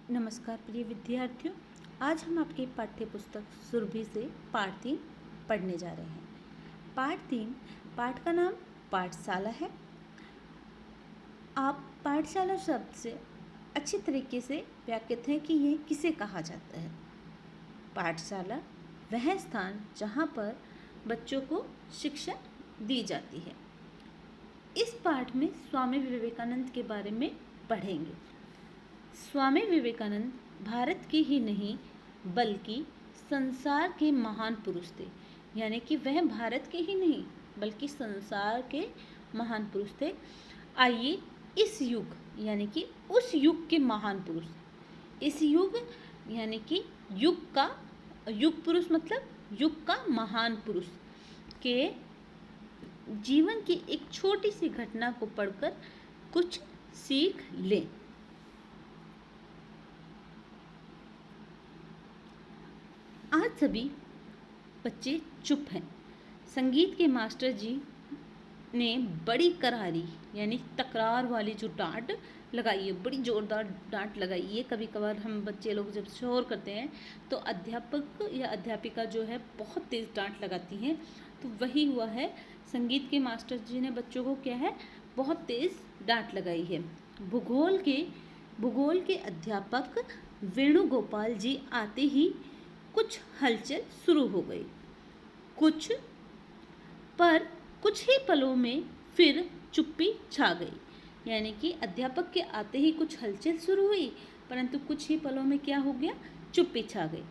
नमस्कार प्रिय विद्यार्थियों। आज हम आपकी पाठ्य पुस्तक सुरभि से पाठ 3 पढ़ने जा रहे हैं। पाठ 3 पाठ का नाम पाठशाला है। आप पाठशाला शब्द से अच्छी तरीके से वाकिफ हैं कि यह किसे कहा जाता है। पाठशाला वह स्थान जहाँ पर बच्चों को शिक्षा दी जाती है। इस पाठ में स्वामी विवेकानंद के बारे में पढ़ेंगे। स्वामी विवेकानंद भारत के ही नहीं बल्कि संसार के महान पुरुष थे। यानी कि वह भारत के ही नहीं बल्कि संसार के महान पुरुष थे। आइए इस युग यानी कि उस युग के महान पुरुष, इस युग यानी कि युग पुरुष मतलब युग का महान पुरुष के जीवन की एक छोटी सी घटना को पढ़कर कुछ सीख लें। आज सभी बच्चे चुप हैं। संगीत के मास्टर जी ने बड़ी करारी यानी तकरार वाली जो डांट लगाई है, बड़ी ज़ोरदार डांट लगाई है। कभी कभार हम बच्चे लोग जब शोर करते हैं तो अध्यापक या अध्यापिका जो है बहुत तेज़ डांट लगाती हैं। तो वही हुआ है, संगीत के मास्टर जी ने बच्चों को क्या है बहुत तेज़ डांट लगाई है। भूगोल के अध्यापक वेणुगोपाल जी आते ही कुछ हलचल शुरू हो गई। कुछ ही पलों में फिर चुप्पी छा गई। यानी कि अध्यापक के आते ही कुछ हलचल शुरू हुई, परंतु कुछ ही पलों में क्या हो गया, चुप्पी छा गई।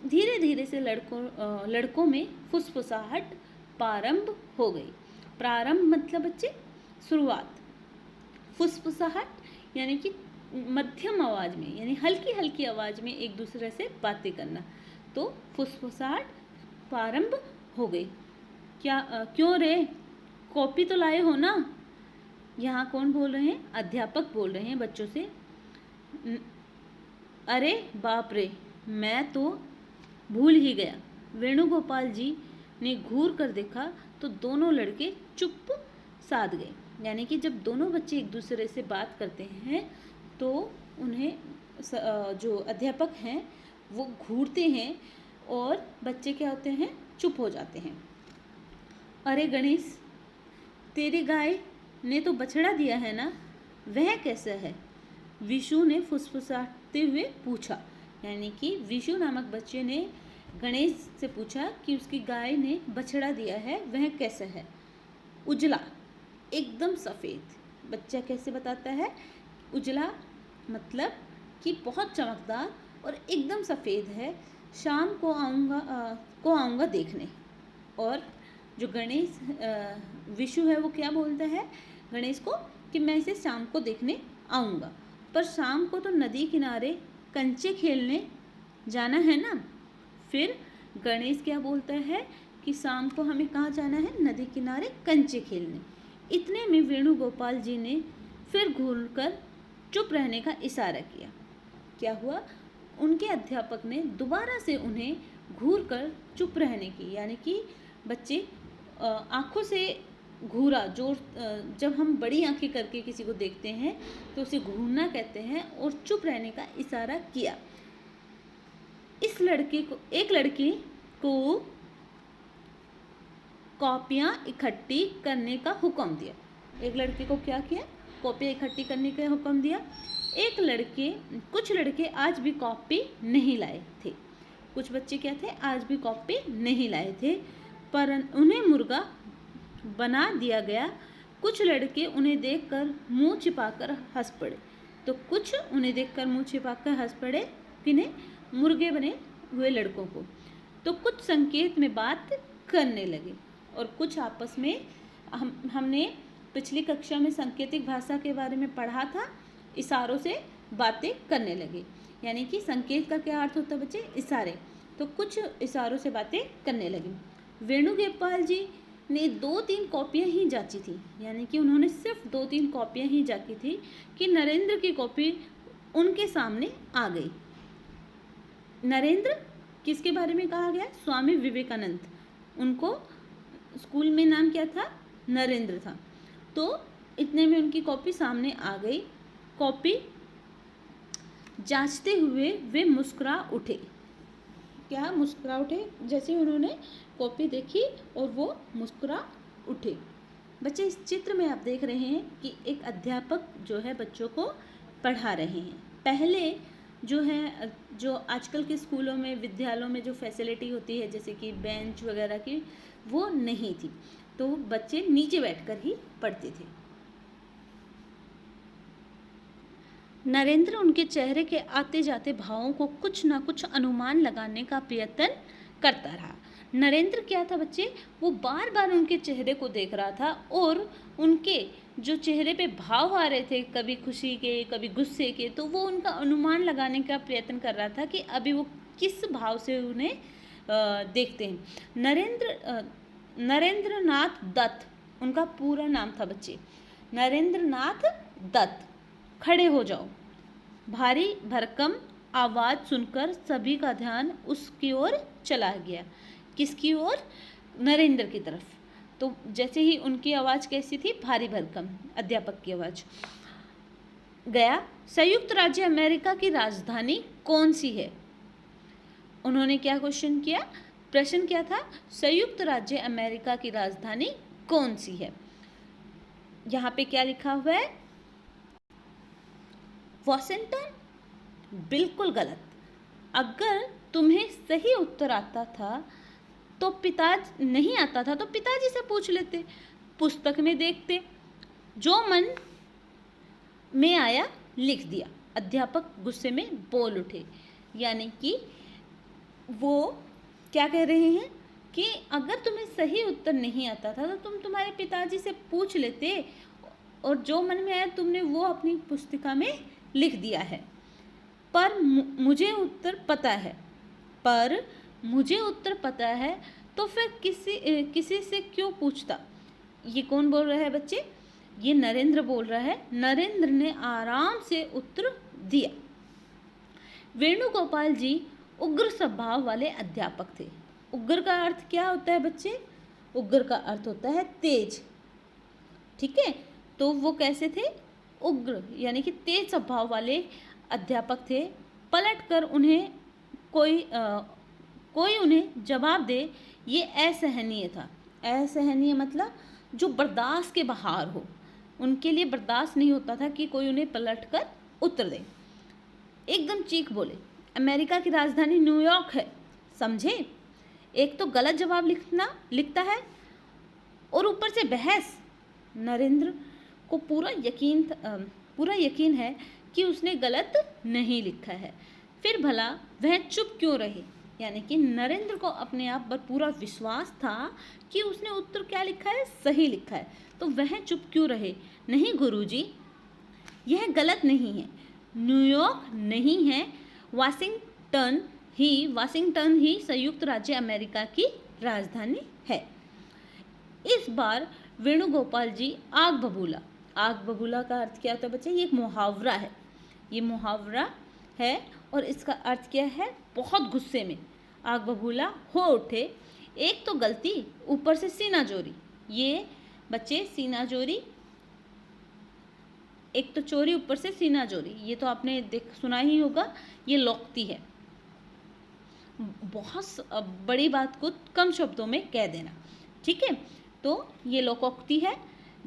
धीरे धीरे से लड़कों में फुसफुसाहट प्रारंभ हो गई। प्रारंभ मतलब बच्चे शुरुआत। फुसफुसाहट यानी कि मध्यम आवाज़ में यानी हल्की हल्की आवाज़ में एक दूसरे से बातें करना। तो फुसफुसाहट प्रारंभ हो गई। क्यों रे, कॉपी तो लाए हो ना? यहाँ कौन बोल रहे हैं? अध्यापक बोल रहे हैं बच्चों से। अरे बाप रे, मैं तो भूल ही गया। वेणुगोपाल जी ने घूर कर देखा तो दोनों लड़के चुप साध गए। यानी कि जब दोनों बच्चे एक दूसरे से बात करते हैं तो उन्हें जो अध्यापक हैं वो घूरते हैं और बच्चे क्या होते हैं, चुप हो जाते हैं। अरे गणेश, तेरी गाय ने तो बछड़ा दिया है ना, वह कैसा है? विशु ने फुसफुसाते हुए पूछा। यानी कि विशु नामक बच्चे ने गणेश से पूछा कि उसकी गाय ने बछड़ा दिया है, वह कैसा है? उजला, एकदम सफ़ेद। बच्चा कैसे बताता है? उजला मतलब कि बहुत चमकदार और एकदम सफ़ेद है। शाम को आऊँगा देखने। और जो गणेश विशु है वो क्या बोलता है गणेश को कि मैं इसे शाम को देखने आऊँगा। पर शाम को तो नदी किनारे कंचे खेलने जाना है ना। फिर गणेश क्या बोलता है कि शाम को हमें कहाँ जाना है? नदी किनारे कंचे खेलने। इतने में वेणुगोपाल जी ने फिर घूरकर चुप रहने का इशारा किया। क्या हुआ? उनके अध्यापक ने दोबारा से उन्हें घूरकर चुप रहने की, यानी कि बच्चे आँखों से घूरा, जब हम बड़ी आंखें करके किसी को देखते हैं तो उसे घूरना कहते हैं, और चुप रहने का इशारा किया। एक लड़के को कॉपियाँ इकट्ठी करने का हुक्म दिया। एक लड़के को क्या किया? कॉपियाँ इकट्ठी करने का हुक्म दिया। कुछ लड़के आज भी कॉपी नहीं लाए थे। कुछ बच्चे क्या थे? आज भी कॉपी नहीं लाए थे, पर उन्हें मुर्गा बना दिया गया। कुछ लड़के उन्हें देखकर मुंह छिपाकर हंस पड़े। तो कुछ उन्हें देखकर मुंह छिपाकर हंस पड़े, किन्हें? मुर्गे बने हुए लड़कों को। तो कुछ संकेत में बात करने लगे और कुछ आपस में हमने पिछली कक्षा में सांकेतिक भाषा के बारे में पढ़ा था। इशारों से बातें करने लगे। यानी कि संकेत का क्या अर्थ होता है बच्चे? इशारे। तो कुछ इशारों से बातें करने लगे। वेणुगोपाल जी ने 2-3 कॉपियाँ ही जांची थी। यानी कि उन्होंने सिर्फ 2-3 कॉपियाँ ही जांची थी कि नरेंद्र की कॉपी उनके सामने आ गई। नरेंद्र किसके बारे में कहा गया? स्वामी विवेकानंद। उनको स्कूल में नाम क्या था? नरेंद्र था। तो इतने में उनकी कॉपी सामने आ गई। कॉपी जांचते हुए वे मुस्कुरा उठे। क्या मुस्कुरा उठे? जैसे उन्होंने कॉपी देखी और वो मुस्कुरा उठे। बच्चे इस चित्र में आप देख रहे हैं कि एक अध्यापक जो है बच्चों को पढ़ा रहे हैं। पहले जो है, जो आजकल के स्कूलों में, विद्यालयों में जो फैसिलिटी होती है जैसे कि बेंच वगैरह की, वो नहीं थी, तो बच्चे नीचे बैठकर ही पढ़ते थे। नरेंद्र उनके चेहरे के आते जाते भावों को कुछ ना कुछ अनुमान लगाने का प्रयत्न करता रहा। नरेंद्र क्या था बच्चे, वो बार बार उनके चेहरे को देख रहा था और उनके जो चेहरे पे भाव आ रहे थे, कभी खुशी के कभी गुस्से के, तो वो उनका अनुमान लगाने का प्रयत्न कर रहा था कि अभी वो किस भाव से उन्हें देखते हैं। नरेंद्रनाथ दत्त उनका पूरा नाम था बच्चे, नरेंद्रनाथ दत्त। खड़े हो जाओ। भारी भरकम आवाज़ सुनकर सभी का ध्यान उसकी ओर चला गया। किसकी ओर? नरेंद्र की तरफ। तो जैसे ही उनकी आवाज़ कैसी थी? भारी भरकम, अध्यापक की आवाज़। गया। संयुक्त राज्य अमेरिका की राजधानी कौन सी है? उन्होंने क्या क्वेश्चन किया? प्रश्न क्या था? संयुक्त राज्य अमेरिका की राजधानी कौन सी है? यहाँ पे क्या लिखा हुआ है? वॉशिंगटन। बिल्कुल गलत। अगर तुम्हें सही उत्तर आता था तो नहीं आता था तो पिताजी से पूछ लेते, पुस्तक में देखते, जो मन में आया लिख दिया। अध्यापक गुस्से में बोल उठे। यानी कि वो क्या कह रहे हैं कि अगर तुम्हें सही उत्तर नहीं आता था तो तुम तुम्हारे पिताजी से पूछ लेते और जो मन में आया तुमने वो अपनी पुस्तिका में लिख दिया है। पर मुझे उत्तर पता है तो फिर किसी से क्यों पूछता? ये कौन बोल रहा है बच्चे? ये नरेंद्र बोल रहा है। नरेंद्र ने आराम से उत्तर दिया। वेणुगोपाल जी उग्र स्वभाव वाले अध्यापक थे। उग्र का अर्थ क्या होता है बच्चे? उग्र का अर्थ होता है तेज। ठीक है, तो वो कैसे थे? उग्र, यानी कि तेज स्वभाव वाले अध्यापक थे। पलटकर उन्हें कोई उन्हें जवाब दे, ये असहनीय था। असहनीय मतलब जो बर्दाश्त के बाहर हो। उनके लिए बर्दाश्त नहीं होता था कि कोई उन्हें पलटकर उत्तर दे। एकदम चीख बोले, अमेरिका की राजधानी न्यूयॉर्क है, समझे? एक तो गलत जवाब लिखता है और ऊपर से बहस। नरेंद्र को पूरा यकीन है कि उसने गलत नहीं लिखा है, फिर भला वह चुप क्यों रहे? यानी कि नरेंद्र को अपने आप पर पूरा विश्वास था कि उसने उत्तर क्या लिखा है? सही लिखा है, तो वह चुप क्यों रहे? नहीं गुरुजी, यह गलत नहीं है, न्यूयॉर्क नहीं है, वाशिंगटन ही संयुक्त राज्य अमेरिका की राजधानी है। इस बार वेणुगोपाल जी आग बबूला। आग बबूला का अर्थ क्या होता है बच्चे? ये एक मुहावरा है। ये मुहावरा है और इसका अर्थ क्या है? बहुत गुस्से में आग बबूला हो उठे। एक तो गलती, ऊपर से सीना जोरी। ये बच्चे सीना जोरी, एक तो चोरी ऊपर से सीना जोरी, ये तो आपने सुना ही होगा। ये लोकती है, बहुत बड़ी बात को कम शब्दों में कह देना। ठीक है, तो ये लोकोक्ति है।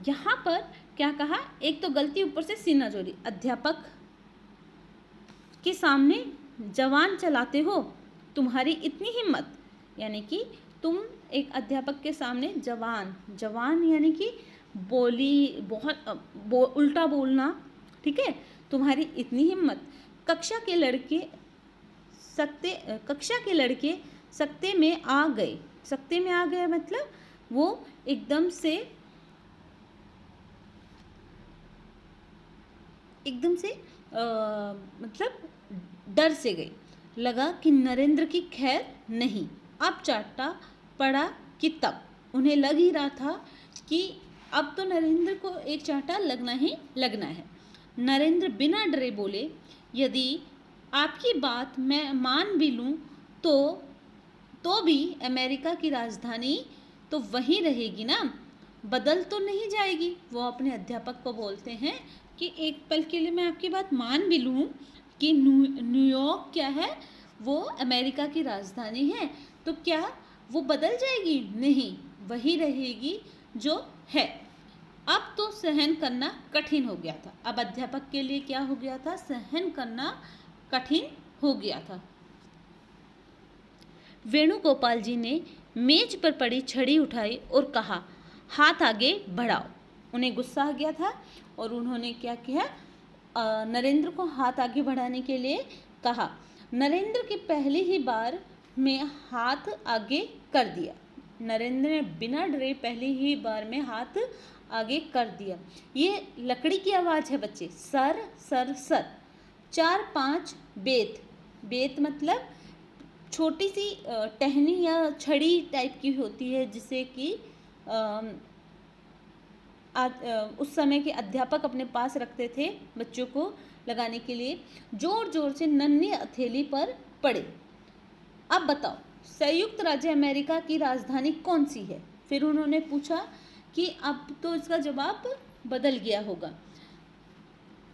यहाँ पर क्या कहा? एक तो गलती, ऊपर से सीना जोरी। अध्यापक के सामने जवान चलाते हो, तुम्हारी इतनी हिम्मत। यानी कि तुम एक अध्यापक के सामने जवान यानी कि उल्टा बोलना। ठीक है, तुम्हारी इतनी हिम्मत। कक्षा के लड़के सकते में आ गए। सकते में आ गए मतलब वो एकदम से मतलब डर से गए। लगा कि नरेंद्र की खैर नहीं। अब चाटा पड़ा कि तब उन्हें लग ही रहा था कि अब तो नरेंद्र को एक चाटा लगना ही लगना है। नरेंद्र बिना डरे बोले, यदि आपकी बात मैं मान भी लूँ तो भी अमेरिका की राजधानी तो वहीं रहेगी ना, बदल तो नहीं जाएगी। वो अपने अध्यापक को बोलते हैं कि एक पल के लिए मैं आपकी बात मान भी लूँ कि न्यूयॉर्क क्या है, वो अमेरिका की राजधानी है, तो क्या वो बदल जाएगी? नहीं, वही रहेगी जो है। अब तो सहन करना कठिन हो गया था। अब अध्यापक के लिए क्या हो गया था? सहन करना कठिन हो गया था। वेणुगोपाल जी ने मेज पर पड़ी छड़ी उठाई और कहा, हाथ आगे बढ़ाओ। उन्हें गुस्सा आ गया था और उन्होंने क्या किया? नरेंद्र को हाथ आगे बढ़ाने के लिए कहा। नरेंद्र की पहली ही बार में हाथ आगे कर दिया। नरेंद्र ने बिना डरे पहली ही बार में हाथ आगे कर दिया। ये लकड़ी की आवाज़ है बच्चे। Sir sir sir. 4-5 बेत। बेत मतलब छोटी सी टहनी या छड़ी टाइप की होती है, जिसे कि उस समय के अध्यापक अपने पास रखते थे बच्चों को लगाने के लिए। जोर जोर से नन्ही हथेली पर पड़े। अब बताओ, संयुक्त राज्य अमेरिका की राजधानी कौन सी है? फिर उन्होंने पूछा कि अब तो इसका जवाब बदल गया होगा।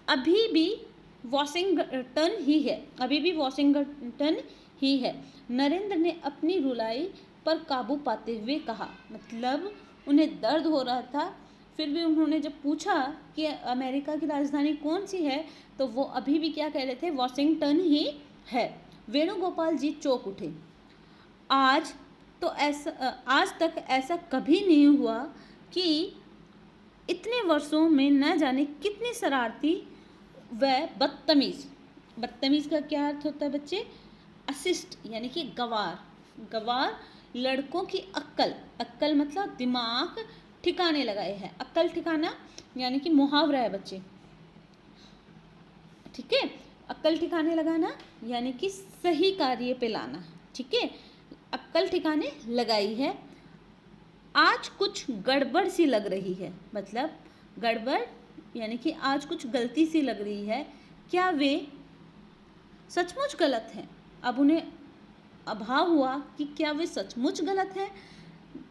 अभी भी वॉशिंगटन ही है, अभी भी वॉशिंगटन ही है। नरेंद्र ने अपनी रुलाई पर काबू पाते हुए कहा। मतलब उन्हें दर्द हो रहा था, फिर भी उन्होंने जब पूछा कि अमेरिका की राजधानी कौन सी है, तो वो अभी भी क्या कह रहे थे? वॉशिंगटन ही है। वेणुगोपाल जी चौंक उठे। आज तक ऐसा कभी नहीं हुआ कि इतने वर्षों में न जाने कितने शरारती व बदतमीज। बदतमीज का क्या अर्थ होता है बच्चे? असिस्ट यानी कि गवार। गवार लड़कों की अक्ल, अक्ल मतलब दिमाग ठिकाने लगाए हैं। अक्ल ठिकाना यानी कि मुहावरा है बच्चे, ठीक है। अक्ल ठिकाने लगाना यानी कि सही कार्य पे लाना, ठीक है। अक्ल ठिकाने लगाई है। आज कुछ गड़बड़ सी लग रही है। मतलब गड़बड़ यानी कि आज कुछ गलती सी लग रही है। क्या वे सचमुच गलत हैं? अब उन्हें अभाव हुआ कि क्या वे सचमुच गलत हैं।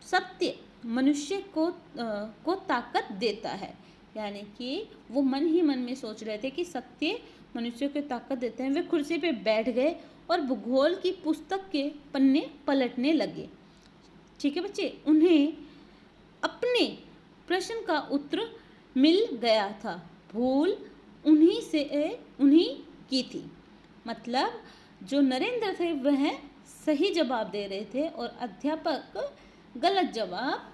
सत्य मनुष्य को ताकत देता है। यानी कि वो मन ही मन में सोच रहे थे कि सत्य मनुष्य को ताकत देते हैं। वे कुर्सी पे बैठ गए और भूगोल की पुस्तक के पन्ने पलटने लगे, ठीक है बच्चे। उन्हें अपने प्रश्न का उत्तर मिल गया था। भूल उन्हीं की थी। मतलब जो नरेंद्र थे वह सही जवाब दे रहे थे और अध्यापक गलत जवाब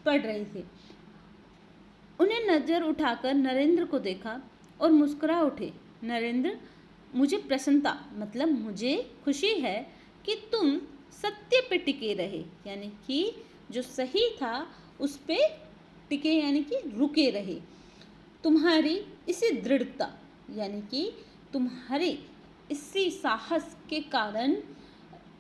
पढ़ रहे थे। उन्हें नज़र उठाकर नरेंद्र को देखा और मुस्कुरा उठे। नरेंद्र, मुझे प्रसन्नता, मतलब मुझे खुशी है कि तुम सत्य पे टिके रहे। यानी कि जो सही था उस पे टिके, यानी कि रुके रहे। तुम्हारी इसी दृढ़ता यानी कि तुम्हारे इसी साहस के कारण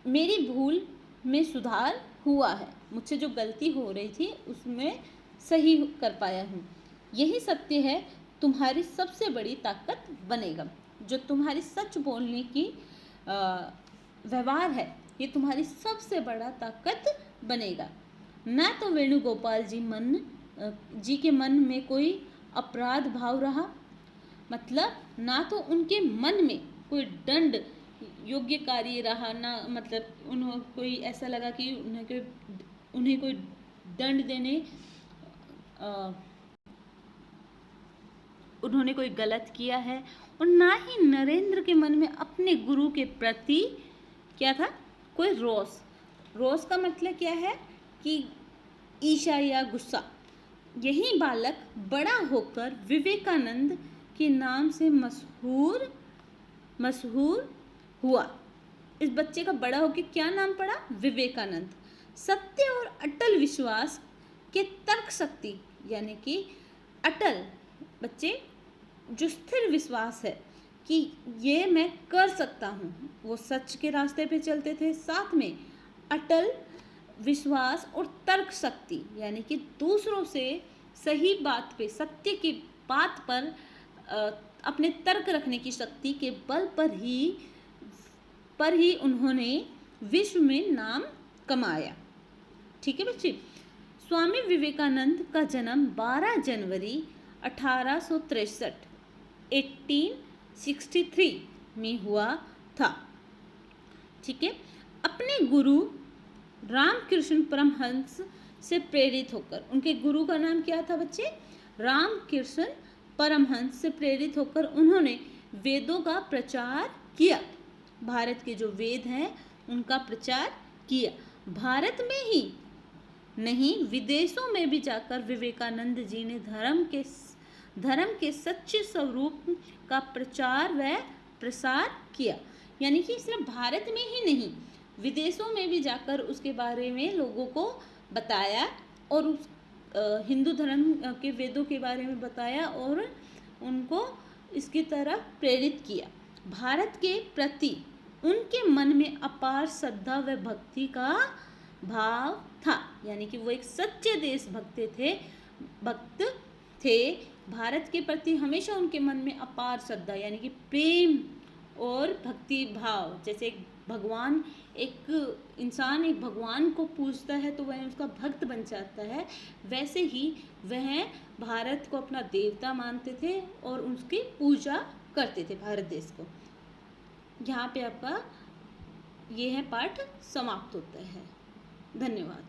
मेरी भूल में सुधार हुआ है। मुझसे जो गलती हो रही थी उसमें सही कर पाया हूँ। यही सत्य है, तुम्हारी सबसे बड़ी ताकत बनेगा। जो तुम्हारी सच बोलने की व्यवहार है, ये तुम्हारी सबसे बड़ा ताकत बनेगा। ना तो वेणुगोपाल जी के मन में कोई अपराध भाव रहा। मतलब ना तो उनके मन में कोई दंड योग्य कार्य रहा, ना मतलब उन्हें कोई ऐसा लगा कि उन्हें कोई दंड देने उन्होंने कोई गलत किया है। और ना ही नरेंद्र के मन में अपने गुरु के प्रति क्या था? कोई रोष। रोष का मतलब क्या है कि ईर्ष्या या गुस्सा। यही बालक बड़ा होकर विवेकानंद के नाम से मशहूर हुआ। इस बच्चे का बड़ा होकर क्या नाम पड़ा? विवेकानंद। सत्य और अटल विश्वास के तर्क शक्ति, यानी कि अटल बच्चे जो स्थिर विश्वास है कि ये मैं कर सकता हूँ, वो सच के रास्ते पे चलते थे। साथ में अटल विश्वास और तर्क शक्ति, यानी कि दूसरों से सही बात पे, सत्य की बात पर अपने तर्क रखने की शक्ति के बल पर ही उन्होंने विश्व में नाम कमाया, ठीक है बच्चे। स्वामी विवेकानंद का जन्म 12 जनवरी 1863 में हुआ था। ठीक है, अपने गुरु रामकृष्ण परमहंस से प्रेरित होकर, उनके गुरु का नाम क्या था बच्चे? रामकृष्ण परमहंस से प्रेरित होकर उन्होंने वेदों का प्रचार किया। भारत के जो वेद हैं उनका प्रचार किया। भारत में ही नहीं, विदेशों में भी जाकर विवेकानंद जी ने धर्म के सच्चे स्वरूप का प्रचार व प्रसार किया। यानी कि सिर्फ भारत में ही नहीं, विदेशों में भी जाकर उसके बारे में लोगों को बताया और उस हिंदू धर्म के वेदों के बारे में बताया और उनको इसकी तरफ प्रेरित किया। भारत के प्रति उनके मन में अपार श्रद्धा व भक्ति का भाव था। यानी कि वो एक सच्चे भक्त थे। भारत के प्रति हमेशा उनके मन में अपार श्रद्धा यानी कि प्रेम और भक्ति भाव। जैसे एक इंसान एक भगवान को पूजता है तो वह उसका भक्त बन जाता है, वैसे ही वह भारत को अपना देवता मानते थे और उसकी पूजा करते थे भारत देश को। यहाँ पे आपका ये है पाठ समाप्त होता है। धन्यवाद।